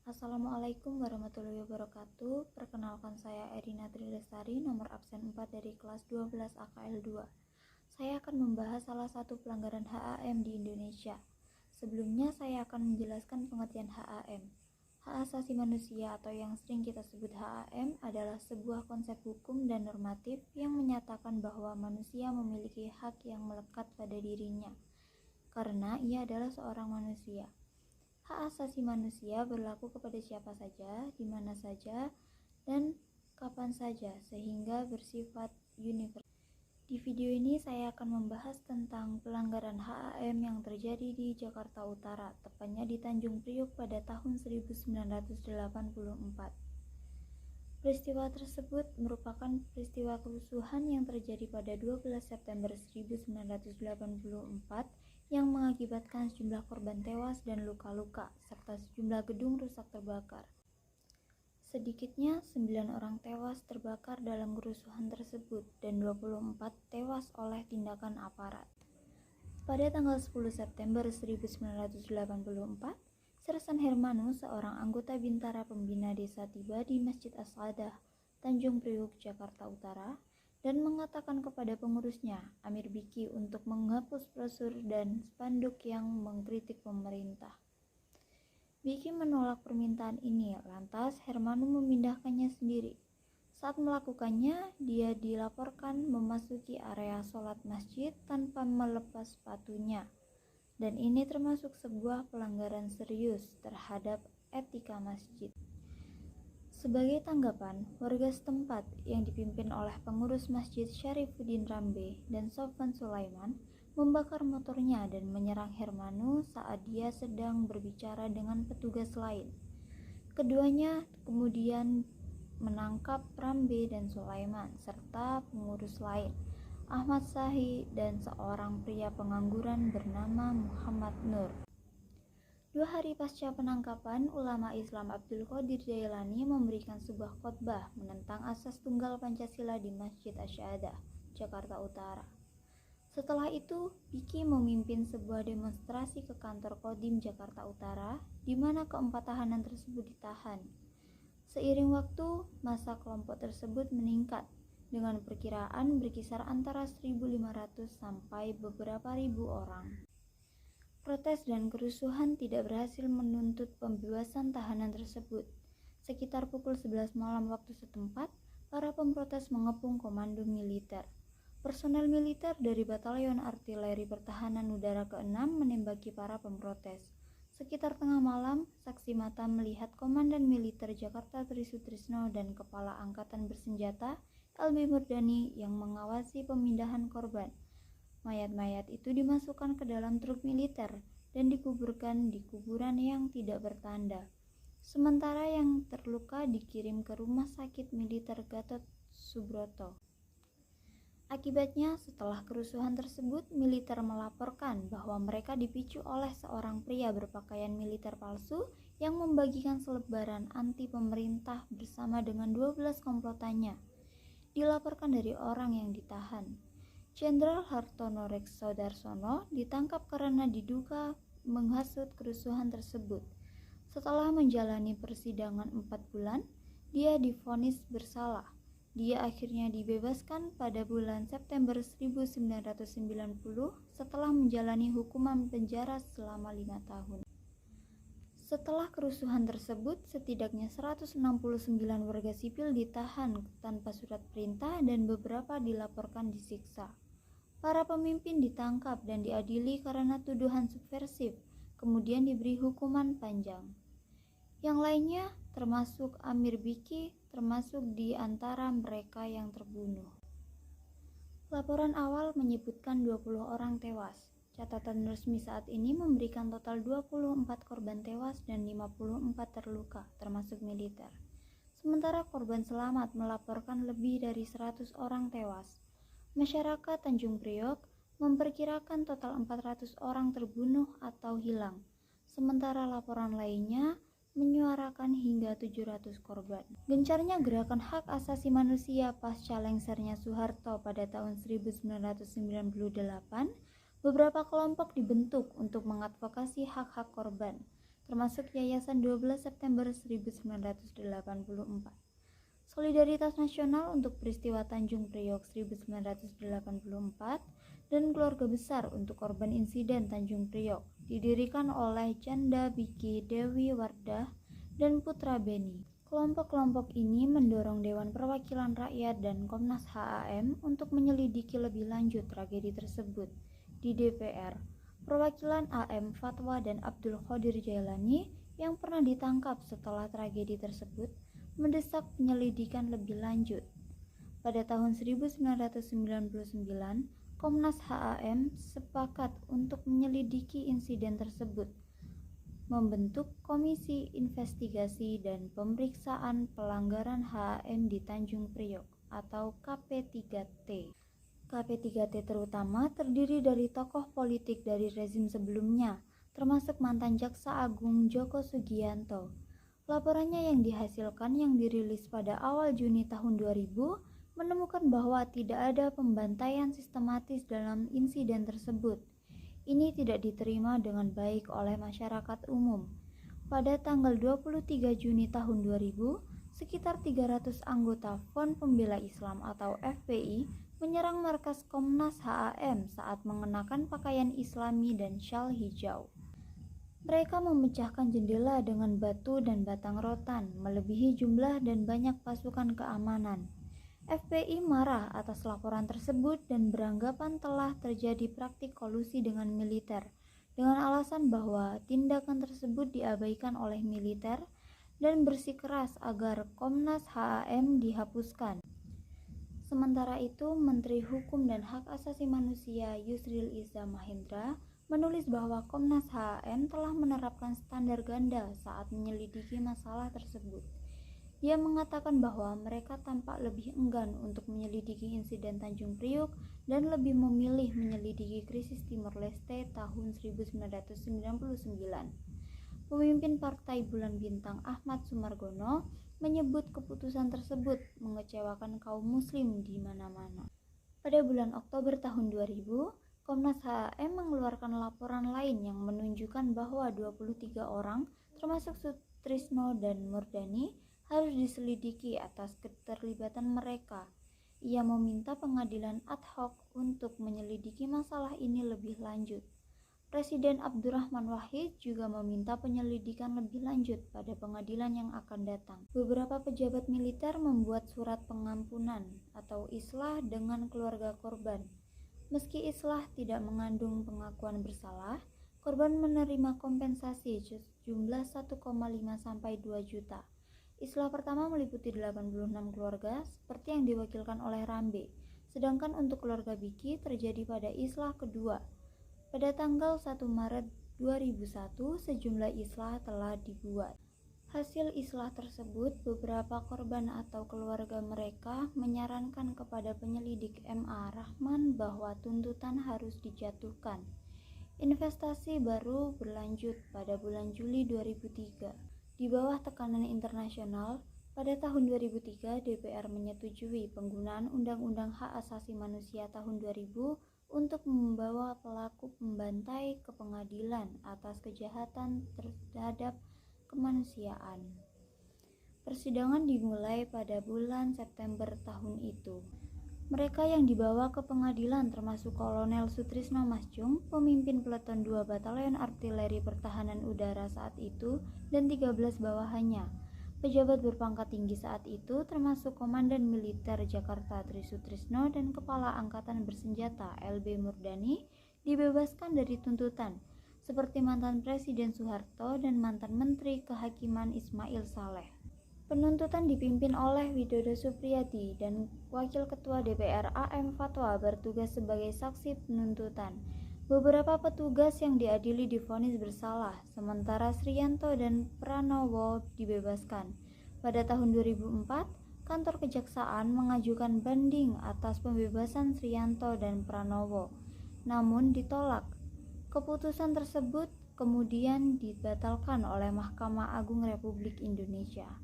Assalamualaikum warahmatullahi wabarakatuh. Perkenalkan saya Erina Trilestari, nomor absen 4 dari kelas 12 AKL 2. Saya akan membahas salah satu pelanggaran HAM di Indonesia. Sebelumnya saya akan menjelaskan pengertian HAM. Hak asasi manusia atau yang sering kita sebut HAM adalah sebuah konsep hukum dan normatif yang menyatakan bahwa manusia memiliki hak yang melekat pada dirinya karena ia adalah seorang manusia. Hak asasi manusia berlaku kepada siapa saja, di mana saja, dan kapan saja, sehingga bersifat universal. Di video ini saya akan membahas tentang pelanggaran HAM yang terjadi di Jakarta Utara, tepatnya di Tanjung Priok pada tahun 1984. Peristiwa tersebut merupakan peristiwa kerusuhan yang terjadi pada 12 September 1984 yang mengakibatkan sejumlah korban tewas dan luka-luka, serta sejumlah gedung rusak terbakar. Sedikitnya 9 orang tewas terbakar dalam kerusuhan tersebut dan 24 tewas oleh tindakan aparat. Pada tanggal 10 September 1984, Sersan Hermanu, seorang anggota Bintara Pembina Desa, tiba di Masjid As-Saadah, Tanjung Priok, Jakarta Utara, dan mengatakan kepada pengurusnya, Amir Biki, untuk menghapus brosur dan spanduk yang mengkritik pemerintah. Biki menolak permintaan ini, lantas Hermanu memindahkannya sendiri. Saat melakukannya, dia dilaporkan memasuki area sholat masjid tanpa melepas sepatunya. Dan ini termasuk sebuah pelanggaran serius terhadap etika masjid. Sebagai tanggapan, warga setempat yang dipimpin oleh pengurus masjid Syarifuddin Rambe dan Sofwan Sulaiman membakar motornya dan menyerang Hermanu saat dia sedang berbicara dengan petugas lain. Keduanya kemudian menangkap Rambe dan Sulaiman serta pengurus lain, Ahmad Sahi dan seorang pria pengangguran bernama Muhammad Nur. 2 hari pasca penangkapan, ulama Islam Abdul Qadir Jailani memberikan sebuah khotbah menentang asas tunggal Pancasila di Masjid Asy-Syahadah, Jakarta Utara. Setelah itu, Biki memimpin sebuah demonstrasi ke kantor Kodim Jakarta Utara, di mana keempat tahanan tersebut ditahan. Seiring waktu, massa kelompok tersebut meningkat, dengan perkiraan berkisar antara 1.500 sampai beberapa ribu orang. Protes dan kerusuhan tidak berhasil menuntut pembebasan tahanan tersebut. Sekitar pukul 11 malam waktu setempat, para pemprotes mengepung komando militer. Personel militer dari Batalion Artileri Pertahanan Udara ke-6 menembaki para pemprotes. Sekitar tengah malam, saksi mata melihat Komandan Militer Jakarta Trisutrisno dan Kepala Angkatan Bersenjata LB Murdani yang mengawasi pemindahan korban. Mayat-mayat itu dimasukkan ke dalam truk militer dan dikuburkan di kuburan yang tidak bertanda. Sementara yang terluka dikirim ke Rumah Sakit Militer Gatot Subroto. Akibatnya, setelah kerusuhan tersebut, militer melaporkan bahwa mereka dipicu oleh seorang pria berpakaian militer palsu yang membagikan selebaran anti pemerintah bersama dengan 12 komplotannya. Dilaporkan dari orang yang ditahan. Jenderal Hartono Reksodarsono ditangkap karena diduga menghasut kerusuhan tersebut. Setelah menjalani persidangan 4 bulan, dia divonis bersalah. Dia akhirnya dibebaskan pada bulan September 1990 setelah menjalani hukuman penjara selama 5 tahun. Setelah kerusuhan tersebut, setidaknya 169 warga sipil ditahan tanpa surat perintah dan beberapa dilaporkan disiksa. Para pemimpin ditangkap dan diadili karena tuduhan subversif, kemudian diberi hukuman panjang. Yang lainnya termasuk Amir Biki, termasuk di antara mereka yang terbunuh. Laporan awal menyebutkan 20 orang tewas. Catatan resmi saat ini memberikan total 24 korban tewas dan 54 terluka, termasuk militer. Sementara korban selamat melaporkan lebih dari 100 orang tewas. Masyarakat Tanjung Priok memperkirakan total 400 orang terbunuh atau hilang. Sementara laporan lainnya menyuarakan hingga 700 korban. Gencarnya gerakan hak asasi manusia pasca lengsernya Soeharto pada tahun 1998, beberapa kelompok dibentuk untuk mengadvokasi hak-hak korban, termasuk Yayasan 12 September 1984. Solidaritas Nasional untuk Peristiwa Tanjung Priok 1984 dan Keluarga Besar untuk Korban Insiden Tanjung Priok didirikan oleh Janda Biki Dewi Wardah dan Putra Beni. Kelompok-kelompok ini mendorong Dewan Perwakilan Rakyat dan Komnas HAM untuk menyelidiki lebih lanjut tragedi tersebut. Di DPR, perwakilan AM Fatwa dan Abdul Qadir Jailani yang pernah ditangkap setelah tragedi tersebut mendesak penyelidikan lebih lanjut. Pada tahun 1999, Komnas HAM sepakat untuk menyelidiki insiden tersebut, membentuk Komisi Investigasi dan Pemeriksaan Pelanggaran HAM di Tanjung Priok atau KP3T. KP3T terutama terdiri dari tokoh politik dari rezim sebelumnya, termasuk mantan Jaksa Agung Joko Sugianto. Laporannya yang dihasilkan yang dirilis pada awal Juni tahun 2000 menemukan bahwa tidak ada pembantaian sistematis dalam insiden tersebut. Ini tidak diterima dengan baik oleh masyarakat umum. Pada tanggal 23 Juni tahun 2000, sekitar 300 anggota Front Pembela Islam atau FPI menyerang markas Komnas HAM saat mengenakan pakaian Islami dan syal hijau. Mereka memecahkan jendela dengan batu dan batang rotan, melebihi jumlah dan banyak pasukan keamanan. FPI marah atas laporan tersebut dan beranggapan telah terjadi praktik kolusi dengan militer, dengan alasan bahwa tindakan tersebut diabaikan oleh militer dan bersikeras agar Komnas HAM dihapuskan. Sementara itu, Menteri Hukum dan Hak Asasi Manusia Yusril Iza Mahendra menulis bahwa Komnas HAM telah menerapkan standar ganda saat menyelidiki masalah tersebut. Dia mengatakan bahwa mereka tampak lebih enggan untuk menyelidiki insiden Tanjung Priok dan lebih memilih menyelidiki krisis Timor Leste tahun 1999. Pemimpin Partai Bulan Bintang Ahmad Sumargono menyebut keputusan tersebut mengecewakan kaum muslim di mana-mana. Pada bulan Oktober tahun 2000, Komnas HAM mengeluarkan laporan lain yang menunjukkan bahwa 23 orang, termasuk Sutrisno dan Murdani, harus diselidiki atas keterlibatan mereka. Ia meminta pengadilan ad hoc untuk menyelidiki masalah ini lebih lanjut. Presiden Abdurrahman Wahid juga meminta penyelidikan lebih lanjut pada pengadilan yang akan datang. Beberapa pejabat militer membuat surat pengampunan atau islah dengan keluarga korban. Meski islah tidak mengandung pengakuan bersalah, korban menerima kompensasi jumlah 1,5 sampai 2 juta. Islah pertama meliputi 86 keluarga seperti yang diwakilkan oleh Rambe, sedangkan untuk keluarga Biki terjadi pada islah kedua. Pada tanggal 1 Maret 2001, sejumlah islah telah dibuat. Hasil islah tersebut, beberapa korban atau keluarga mereka menyarankan kepada penyelidik MA Rahman bahwa tuntutan harus dijatuhkan. Investasi baru berlanjut pada bulan Juli 2003. Di bawah tekanan internasional, pada tahun 2003 DPR menyetujui penggunaan Undang-Undang Hak Asasi Manusia tahun 2000 untuk membawa pelaku pembantai ke pengadilan atas kejahatan terhadap kemanusiaan. Persidangan dimulai pada bulan September tahun itu. Mereka yang dibawa ke pengadilan termasuk Kolonel Sutrisno Masjung, pemimpin peleton 2 Batalion Artileri Pertahanan Udara saat itu, dan 13 bawahannya. Pejabat berpangkat tinggi saat itu termasuk Komandan Militer Jakarta Tri Sutrisno dan Kepala Angkatan Bersenjata LB Murdani dibebaskan dari tuntutan, seperti mantan Presiden Soeharto dan mantan Menteri Kehakiman Ismail Saleh. Penuntutan dipimpin oleh Widodo Supriyadi dan Wakil Ketua DPR AM Fatwa bertugas sebagai saksi penuntutan. Beberapa petugas yang diadili divonis bersalah, sementara Sriyanto dan Pranowo dibebaskan. Pada tahun 2004, kantor kejaksaan mengajukan banding atas pembebasan Sriyanto dan Pranowo, namun ditolak. Keputusan tersebut kemudian dibatalkan oleh Mahkamah Agung Republik Indonesia.